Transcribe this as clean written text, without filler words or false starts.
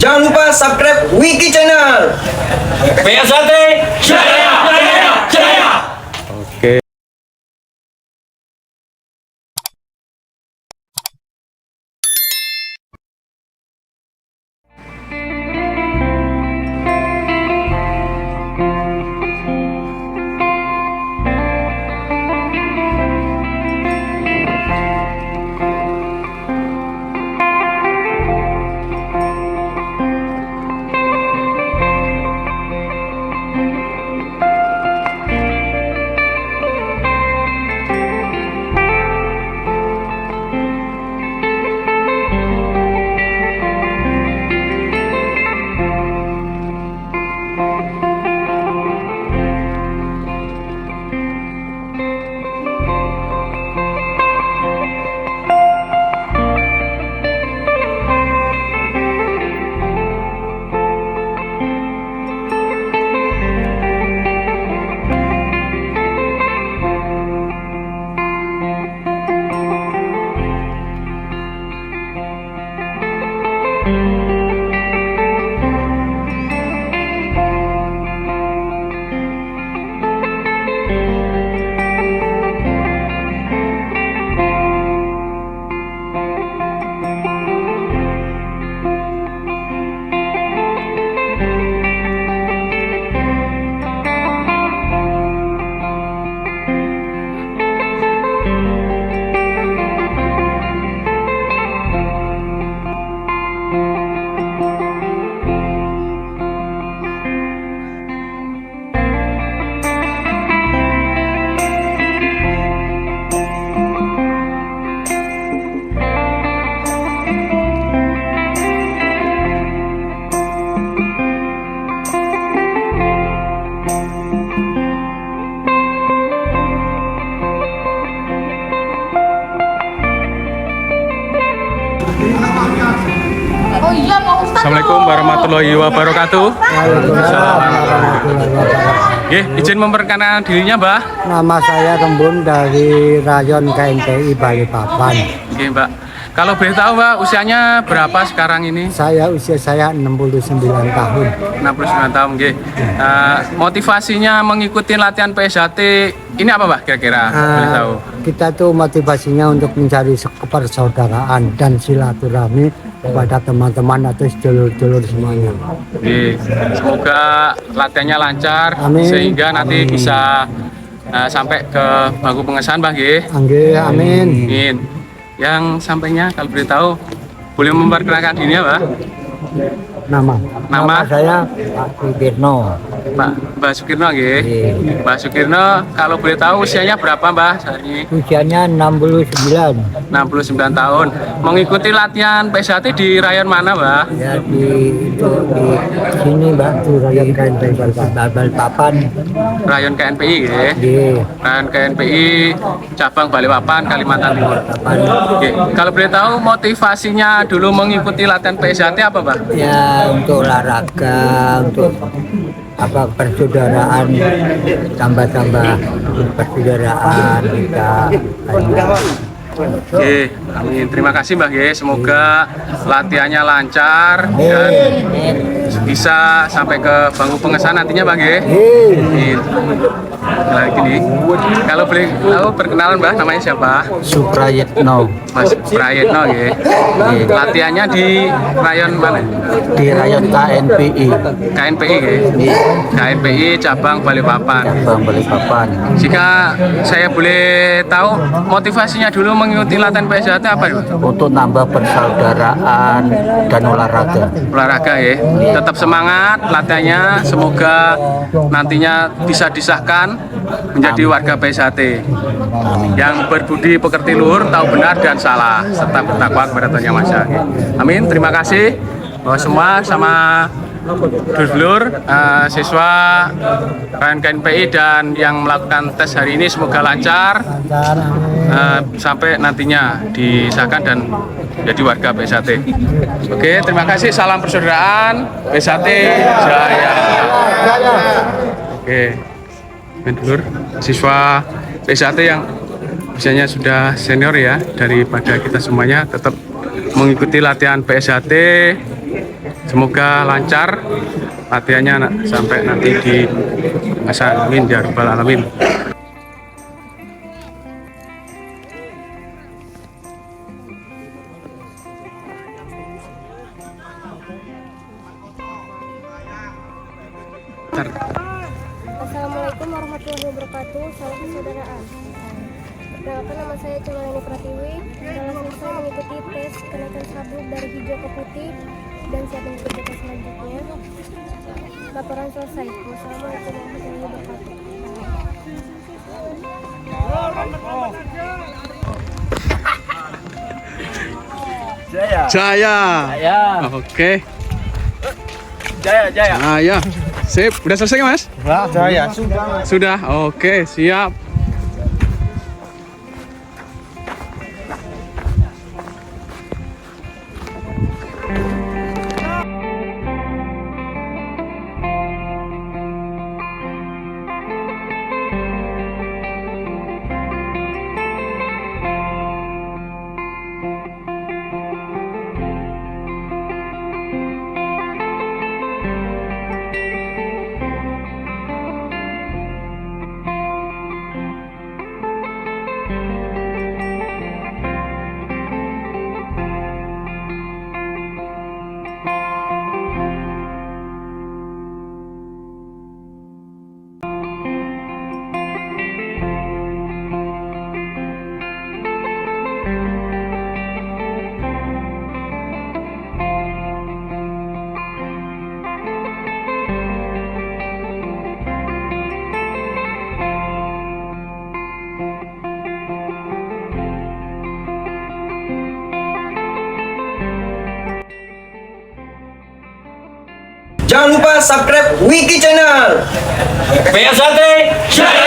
Jangan lupa subscribe Wiki Channel. PSAT Jaya Jaya Jaya. Oke. Oh iya Pak Ustadz. Assalamualaikum warahmatullahi wabarakatuh. Waalaikumsalam warahmatullahi wabarakatuh. Oke, izin memperkenalkan dirinya, Mbah. Nama saya Rembun dari Rayon KNPI Balikpapan. Oke, Mbak. Kalau boleh tahu, Mbak, usianya berapa sekarang ini? Usia saya 69 tahun. 69 tahun, nggih. Motivasinya mengikuti latihan PSAT ini apa, Mbak, kira-kira? Boleh tahu? Kita tuh motivasinya untuk mencari kepersaudaraan dan silaturahmi kepada teman-teman atau sedulur-sedulur semuanya. Oke. Semoga latihannya lancar. Amin. Sehingga nanti bisa sampai ke bangku pengesahan, Mbah, nggih. Angge, amin. Amin. Yang sampainya kalau boleh tahu boleh memperkenalkan dirinya, Mbak? Nama saya Pak Sukirno. Mbak Sukirno, nggih. Iya. Mbak Sukirno, kalau boleh tahu usianya berapa, Mbak, saat ini? Usianya 69. 69 tahun. Mengikuti latihan PSAT di rayon mana, Mbak? Ya di sini Mbak, di Rayon KNPI Balikpapan. Rayon KNPI, nggih. Di Rayon KNPI cabang Balikpapan, Kalimantan Timur. Balikpapan. Oke. Kalau boleh tahu motivasinya dulu mengikuti latihan PSAT apa, Mbak? Ya untuk olahraga, untuk persaudaraan, tambah persaudaraan kita. Oke, amin. Terima kasih, Mbak, nggih. Semoga latihannya lancar dan bisa sampai ke bangku pengesahan nantinya, Mbak, nggih. Amin. Lagi nih. Kalau boleh tahu perkenalan, Mbak, namanya siapa? Suprayitno Mas Prayitno, nggih. Latihannya di rayon mana? di Rayon KNPI KNPI, nggih. KNPI cabang Balikpapan. Bang Balikpapan. Jika saya boleh tahu motivasinya dulu mengikuti latihan PSAT apa, Mbak? Untuk nambah persaudaraan dan olahraga. Olahraga, ya. Tetap semangat latihannya, semoga nantinya bisa disahkan menjadi warga PSAT yang berbudi pekerti luhur, tahu benar dan salah, serta bertakwa kepada Tuhan Yang Maha Esa. Amin. Terima kasih semua sama dulur siswa KNPI dan yang melakukan tes hari ini, semoga lancar sampai nantinya disahkan dan jadi warga PSAT. Oke, terima kasih. Salam persaudaraan PSAT Jaya. Oke, dulur siswa PSAT yang usianya sudah senior ya, daripada kita semuanya tetap mengikuti latihan PSAT Semoga lancar latihannya nak, sampai nanti di masa amin ya rabbal alamin. Assalamualaikum warahmatullahi wabarakatuh. Salam persaudaraan. Perkenalkan, nama saya Cemalini Pratiwi. Telah selesai mengikuti tes kenaikan sabuk dari hijau ke putih dan siap mengikuti tes selanjutnya. Laporan selesai. Wassalamualaikum warahmatullahi wabarakatuh. Jaya. Oke. Jaya. Sip, udah selesai Mas? Jaya. Sudah. Oke, siap. Jangan lupa subscribe Wiki Channel. Pea Sate, jaya!